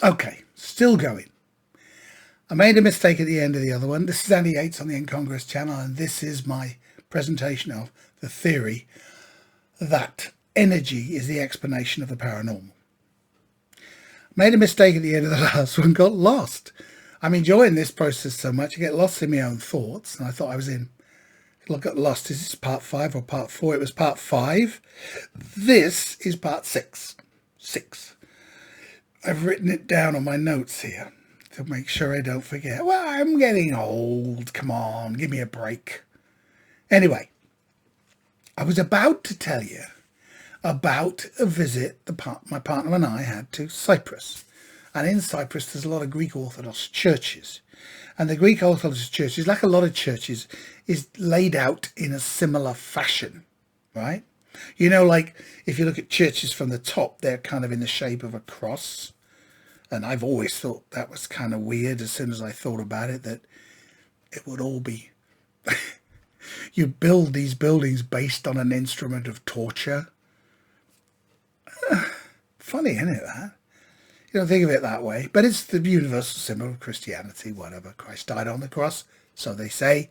Okay, still going. I made a mistake at the end of the other one. This is Andy Yates on the Incongruous channel, and this is my presentation of the theory that energy is the explanation of the paranormal. Made a mistake at the end of the last one, got lost. I'm enjoying this process so much, I get lost in my own thoughts, and I thought I was in. Look at lost. Is this part 5 or part 4? It was part 5. This is part 6. 6. I've written it down on my notes here to make sure I don't forget. Well, I'm getting old. Come on, give me a break. Anyway, I was about to tell you about a visit my partner and I had to Cyprus. And in Cyprus, there's a lot of Greek Orthodox churches. And the Greek Orthodox churches, like a lot of churches, is laid out in a similar fashion, right? You know, like if you look at churches from the top, they're kind of in the shape of a cross. And I've always thought that was kind of weird as soon as I thought about it, that it would all be... You build these buildings based on an instrument of torture. Funny, isn't it, that? You don't think of it that way, but it's the universal symbol of Christianity, whatever. Christ died on the cross, so they say.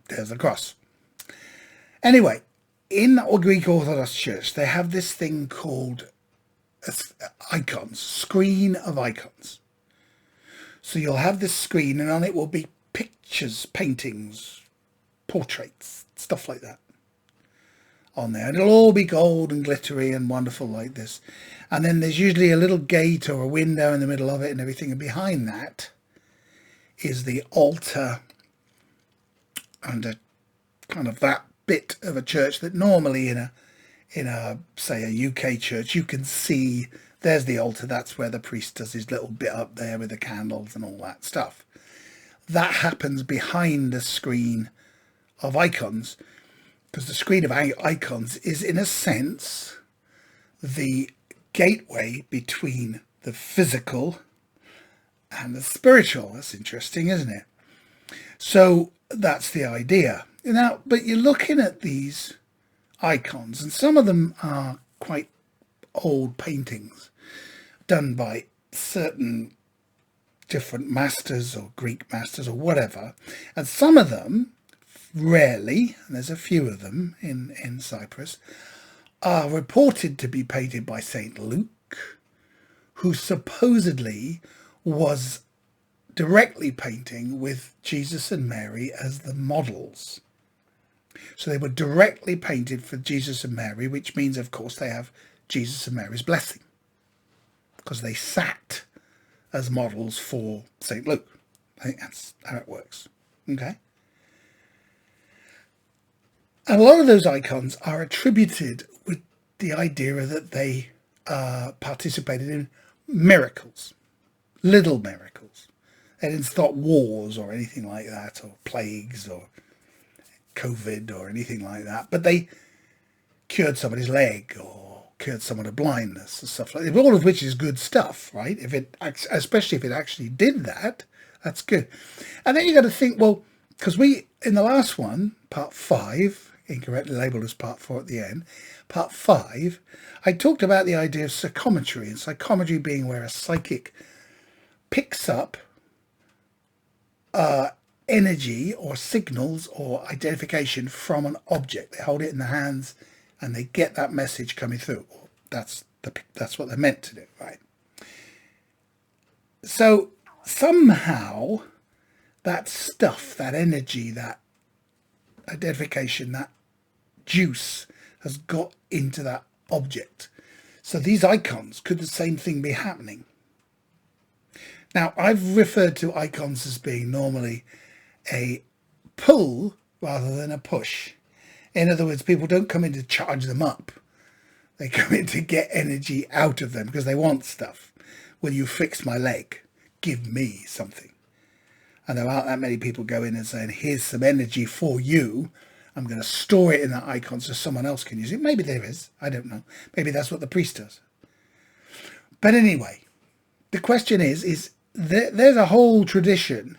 There's the cross. Anyway, in the Greek Orthodox Church, they have this thing called icons, screen of icons. So you'll have this screen, and on it will be pictures, paintings, portraits, stuff like that on there. And it'll all be gold and glittery and wonderful like this. And then there's usually a little gate or a window in the middle of it and everything. And behind that is the altar and a kind of that bit of a church that normally in a say a UK church, you can see there's the altar. That's where the priest does his little bit up there with the candles and all that stuff. That happens behind the screen of icons, because the screen of icons is, in a sense, the gateway between the physical and the spiritual. That's interesting, isn't it? So that's the idea. Now, but you're looking at these icons, and some of them are quite old paintings done by certain different masters or Greek masters or whatever, and some of them, rarely, and there's a few of them in Cyprus, are reported to be painted by Saint Luke, who supposedly was directly painting with Jesus and Mary as the models. So they were directly painted for Jesus and Mary, which means, of course, they have Jesus and Mary's blessing, because they sat as models for Saint Luke. I think that's how it works. Okay. And a lot of those icons are attributed with the idea that they participated in miracles, little miracles. They didn't start wars or anything like that, or plagues or COVID or anything like that, but they cured somebody's leg or cured someone of blindness and stuff like that, all of which is good stuff, right? Especially if it actually did that, that's good. And then you got to think, well, because in the last one, part 5, incorrectly labelled as part 4 at the end, part 5, I talked about the idea of psychometry, and psychometry being where a psychic picks up energy or signals or identification from an object. They hold it in their hands and they get that message coming through. That's what they're meant to do, right? So somehow that stuff, that energy, that identification, that juice has got into that object. So these icons, could the same thing be happening? Now, I've referred to icons as being normally a pull rather than a push. In other words, people don't come in to charge them up. They come in to get energy out of them because they want stuff. Will you fix my leg? Give me something. And there aren't that many people go in and saying, here's some energy for you. I'm going to store it in that icon so someone else can use it. Maybe there is. I don't know. Maybe that's what the priest does. But anyway, the question is there's a whole tradition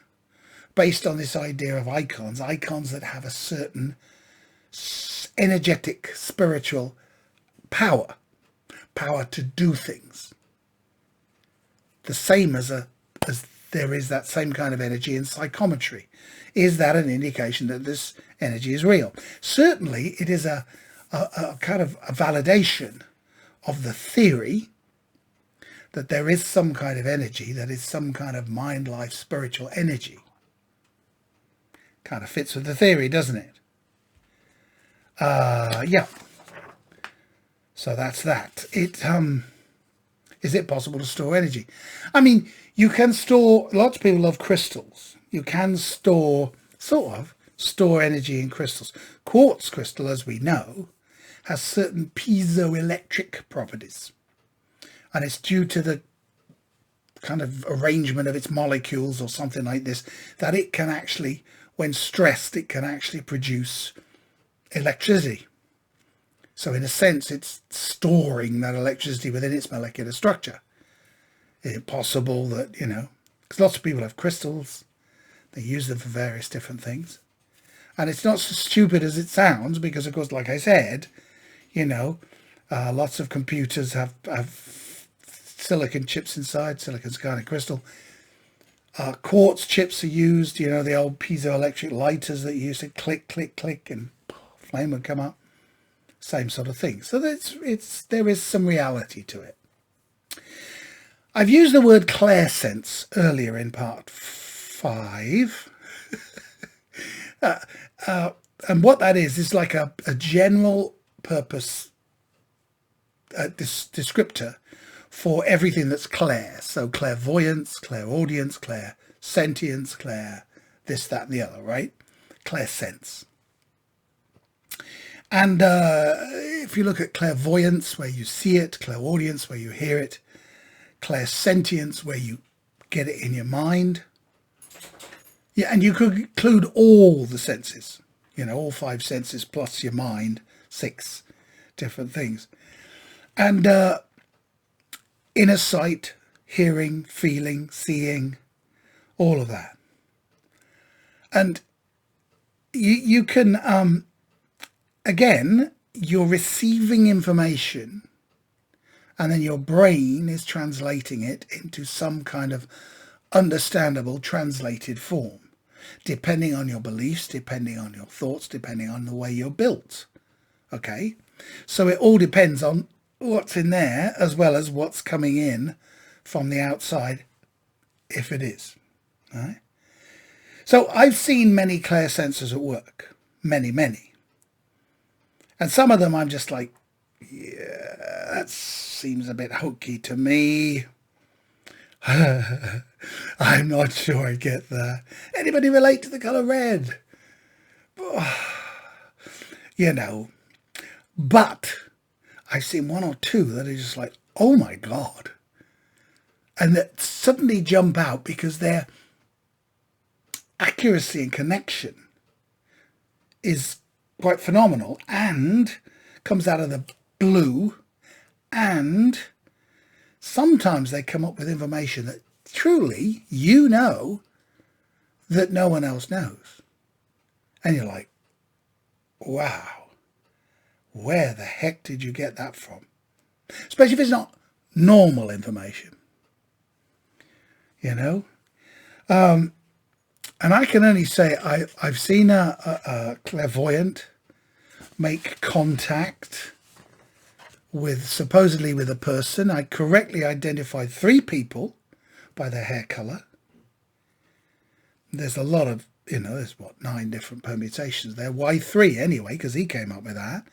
based on this idea of icons that have a certain energetic, spiritual power to do things. the same as there is that same kind of energy in psychometry. Is that an indication that this energy is real? Certainly, it is a kind of a validation of the theory that there is some kind of energy, that is some kind of mind, life, spiritual energy. Kind of fits with the theory, doesn't it? Yeah. So that's that. Is it possible to store energy? I mean, you can store, lots of people love crystals. You can store energy in crystals. Quartz crystal, as we know, has certain piezoelectric properties. And it's due to the kind of arrangement of its molecules or something like this, that it can actually, when stressed, it can actually produce electricity. So in a sense, it's storing that electricity within its molecular structure. Is it possible that, because lots of people have crystals, they use them for various different things. And it's not so stupid as it sounds, because of course, like I said, lots of computers have silicon chips inside. Silicon's kind of crystal. Quartz chips are used, the old piezoelectric lighters that you used to click, click, click, and flame would come up. Same sort of thing. So there is some reality to it. I've used the word clairsense earlier in part 5. And what that is like a general purpose descriptor for everything that's clair. So clairvoyance, clairaudience, clairsentience, clair this, that, and the other, right? Clairsense. And if you look at clairvoyance, where you see it, clairaudience, where you hear it, clairsentience, where you get it in your mind. Yeah, and you could include all the senses, all 5 senses plus your mind, 6 different things. And inner sight, hearing, feeling, seeing, all of that. And you can... Again, you're receiving information and then your brain is translating it into some kind of understandable translated form, depending on your beliefs, depending on your thoughts, depending on the way you're built. Okay? So it all depends on what's in there as well as what's coming in from the outside, if it is. All right? So I've seen many clairsensors at work. Many. And some of them I'm just like, yeah, that seems a bit hokey to me. I'm not sure I get that. Anybody relate to the colour red? But I've seen 1 or 2 that are just like, oh my God. And that suddenly jump out because their accuracy and connection is quite phenomenal and comes out of the blue, and sometimes they come up with information that truly that no one else knows, and you're like, wow, where the heck did you get that from? Especially if it's not normal information, and I can only say I've seen a clairvoyant make contact supposedly with a person. I correctly identified 3 people by their hair colour. There's a lot of, there's 9 different permutations there. Why 3 anyway? Because he came up with that.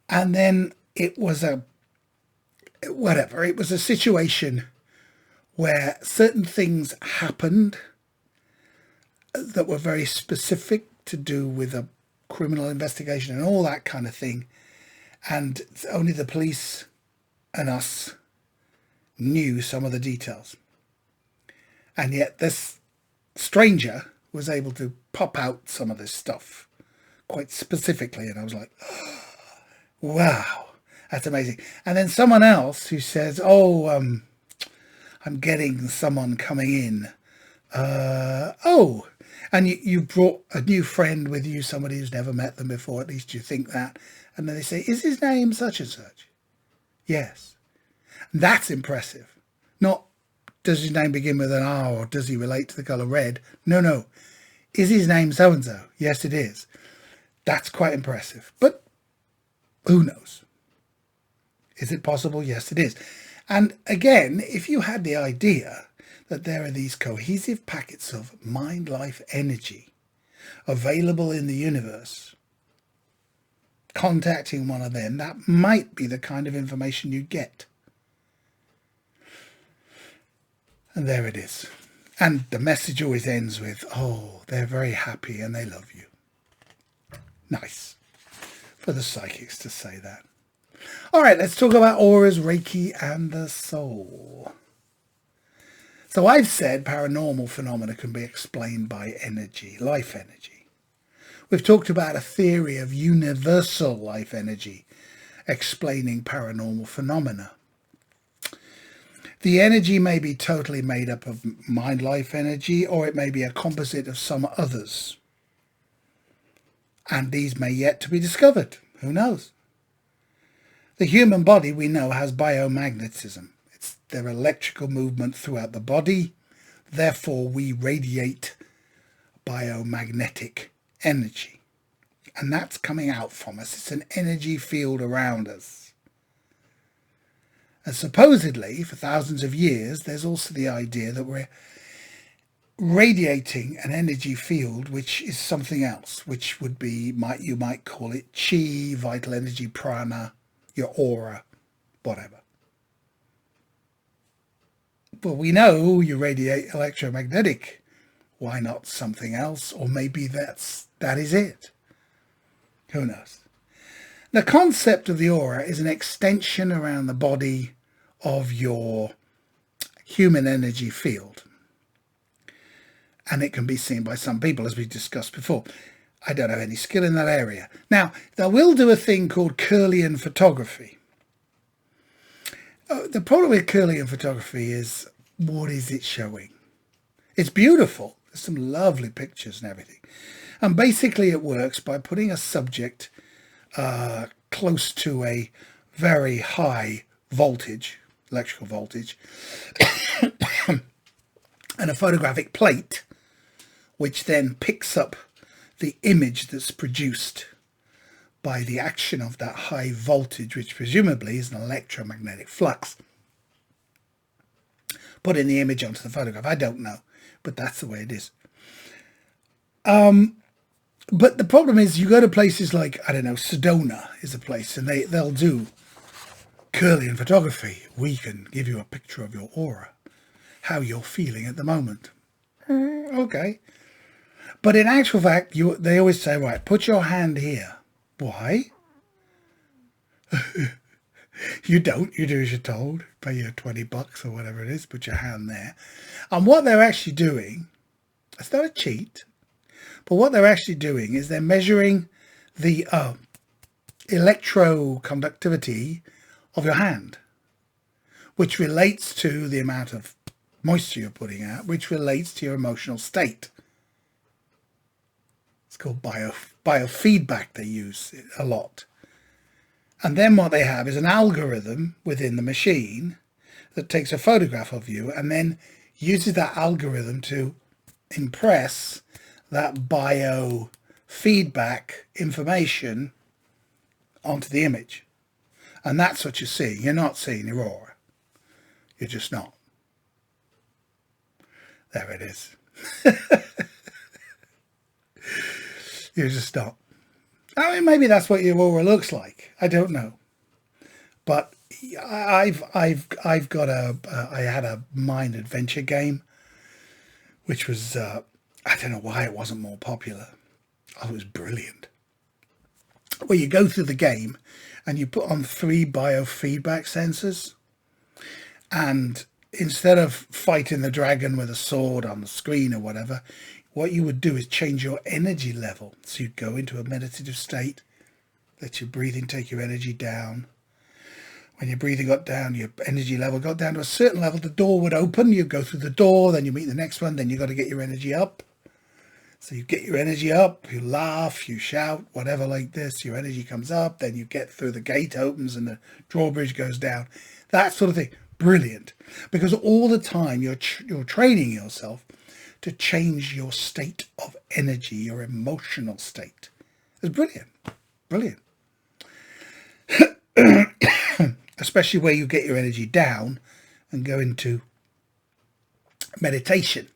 And then it was a situation where certain things happened that were very specific to do with a criminal investigation and all that kind of thing. And only the police and us knew some of the details. And yet this stranger was able to pop out some of this stuff quite specifically. And I was like, oh, wow, that's amazing. And then someone else who says, I'm getting someone coming in. And you brought a new friend with you, somebody who's never met them before, at least you think that. And then they say, is his name such and such? Yes. That's impressive. Not does his name begin with an R, or does he relate to the colour red? No. Is his name so-and-so? Yes, it is. That's quite impressive. But who knows? Is it possible? Yes, it is. And again, if you had the idea that there are these cohesive packets of mind-life energy available in the universe, contacting one of them, that might be the kind of information you get. And there it is. And the message always ends with, oh, they're very happy and they love you. Nice for the psychics to say that. All right, let's talk about auras, Reiki, and the soul. So I've said paranormal phenomena can be explained by energy, life energy. We've talked about a theory of universal life energy explaining paranormal phenomena. The energy may be totally made up of mind-life energy, or it may be a composite of some others. And these may yet to be discovered. Who knows? The human body, we know, has biomagnetism. It's their electrical movement throughout the body. Therefore, we radiate biomagnetic energy. And that's coming out from us. It's an energy field around us. And supposedly, for thousands of years, there's also the idea that we're radiating an energy field which is something else, which would be, you might call it chi, vital energy, prana, your aura, whatever. Well, we know you radiate electromagnetic. Why not something else? Or maybe that is it. Who knows? The concept of the aura is an extension around the body of your human energy field. And it can be seen by some people, as we discussed before. I don't have any skill in that area. Now, they will do a thing called Kirlian photography. The problem with Kirlian photography is, what is it showing? It's beautiful. There's some lovely pictures and everything. And basically it works by putting a subject close to a very high voltage, electrical voltage, and a photographic plate, which then picks up the image that's produced by the action of that high voltage, which presumably is an electromagnetic flux. Putting the image onto the photograph, I don't know, but that's the way it is. But the problem is, you go to places like, I don't know, Sedona is a place, and they'll do Kirlian photography. We can give you a picture of your aura, how you're feeling at the moment. Okay. But in actual fact, they always say, right, put your hand here. Why? You don't. You do as you're told. Pay your $20 or whatever it is. Put your hand there. And what they're actually doing, it's not a cheat, but what they're actually doing is they're measuring the electroconductivity of your hand, which relates to the amount of moisture you're putting out, which relates to your emotional state. It's called biofeedback. They use it a lot. And then what they have is an algorithm within the machine that takes a photograph of you and then uses that algorithm to impress that biofeedback information onto the image. And that's what you're seeing. You're not seeing your aura. You're just not. There it is. You're just not. I mean, maybe that's what your aura looks like. I don't know. But I had a mind adventure game, which was, I don't know why it wasn't more popular. Oh, it was brilliant. Where you go through the game and you put on 3 biofeedback sensors, and instead of fighting the dragon with a sword on the screen or whatever, what you would do is change your energy level. So you'd go into a meditative state, let your breathing take your energy down. When your breathing got down, your energy level got down to a certain level, the door would open, you go through the door, then you meet the next one, then you got to get your energy up. So you get your energy up, you laugh, you shout, whatever like this, your energy comes up, then you get through, the gate opens and the drawbridge goes down. That sort of thing. brilliant, because all the time you're training yourself to change your state of energy, your emotional state. It's brilliant, brilliant. Especially where you get your energy down and go into meditation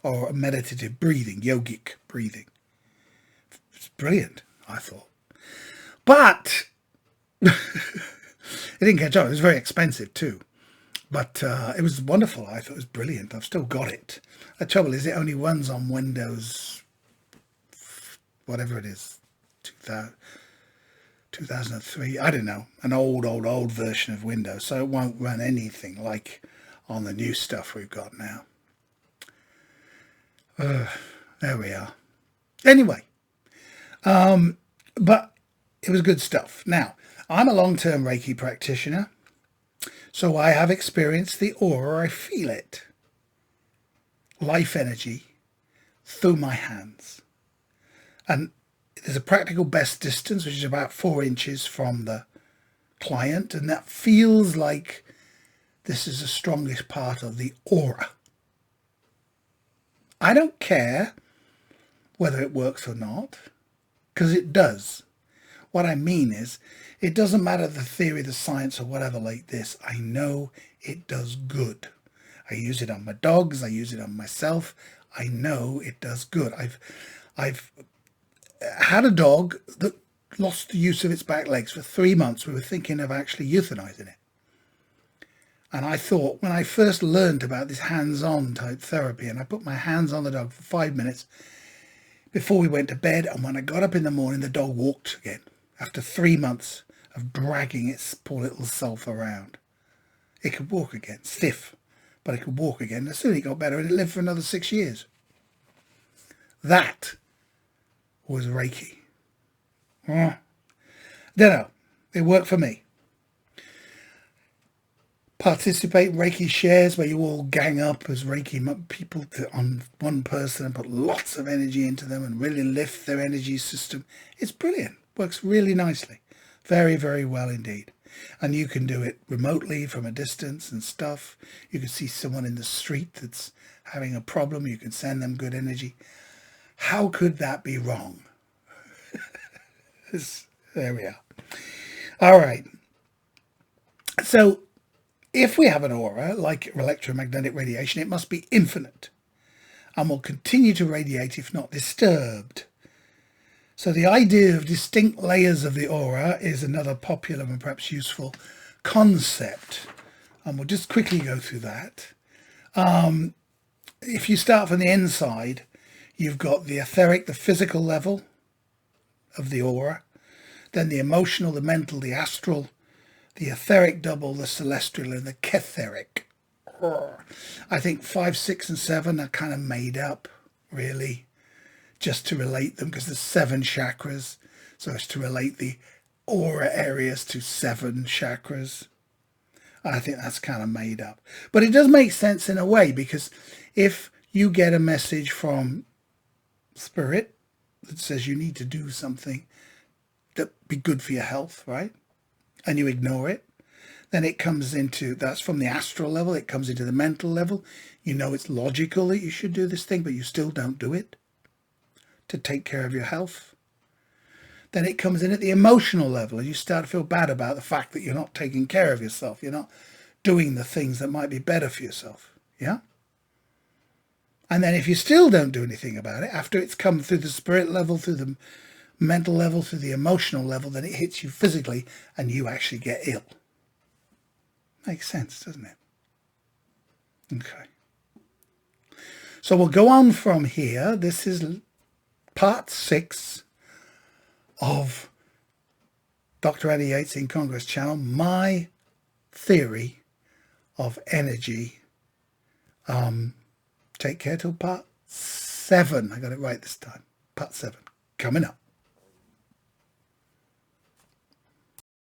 or meditative breathing, yogic breathing. It's brilliant, I thought. But it didn't catch on. It was very expensive too. But it was wonderful. I thought it was brilliant. I've still got it. The trouble is it only runs on Windows, whatever it is, 2003. I don't know. An old version of Windows. So it won't run anything like on the new stuff we've got now. There we are. Anyway, but it was good stuff. Now, I'm a long-term Reiki practitioner, so I have experienced the aura. I feel it. Life energy through my hands. And there's a practical best distance, which is about 4 inches from the client, and that feels like this is the strongest part of the aura. I don't care whether it works or not, because it does. What I mean is, it doesn't matter the theory, the science, or whatever like this. I know it does good. I use it on my dogs. I use it on myself. I know it does good. I've had a dog that lost the use of its back legs for 3 months. We were thinking of actually euthanizing it. And I thought, when I first learned about this hands-on type therapy, and I put my hands on the dog for 5 minutes before we went to bed, and when I got up in the morning, the dog walked again after 3 months of dragging its poor little self around. It could walk again, stiff, but it could walk again. As soon as it got better, and it lived for another 6 years. That was Reiki. Don't know. It worked for me. Participate in Reiki shares where you all gang up as Reiki people on one person and put lots of energy into them and really lift their energy system. It's brilliant. Works really nicely. Very, very well indeed. And you can do it remotely from a distance and stuff. You can see someone in the street that's having a problem. You can send them good energy. How could that be wrong? There we are. All right. So if we have an aura like electromagnetic radiation, it must be infinite and will continue to radiate if not disturbed. So the idea of distinct layers of the aura is another popular and perhaps useful concept. And we'll just quickly go through that. If you start from the inside, you've got the etheric, the physical level of the aura, then the emotional, the mental, the astral, the etheric double, the celestial, and the ketheric. I think 5, 6, and 7 are kind of made up, really, just to relate them, because there's 7 chakras. So it's to relate the aura areas to 7 chakras. I think that's kind of made up. But it does make sense in a way, because if you get a message from Spirit that says you need to do something that be good for your health, right? And you ignore it, then it comes into, that's from the astral level, it comes into the mental level. You know it's logical that you should do this thing, but you still don't do it to take care of your health. Then it comes in at the emotional level, and you start to feel bad about the fact that you're not taking care of yourself. You're not doing the things that might be better for yourself. Yeah? And then if you still don't do anything about it, after it's come through the spirit level, through the mental level, through the emotional level, then it hits you physically and you actually get ill. Makes sense, doesn't it? Okay. So we'll go on from here. This is part 6 of Dr. Andy Yates in Congress channel, my theory of energy. Take care till part 7. I got it right this time. Part 7 coming up.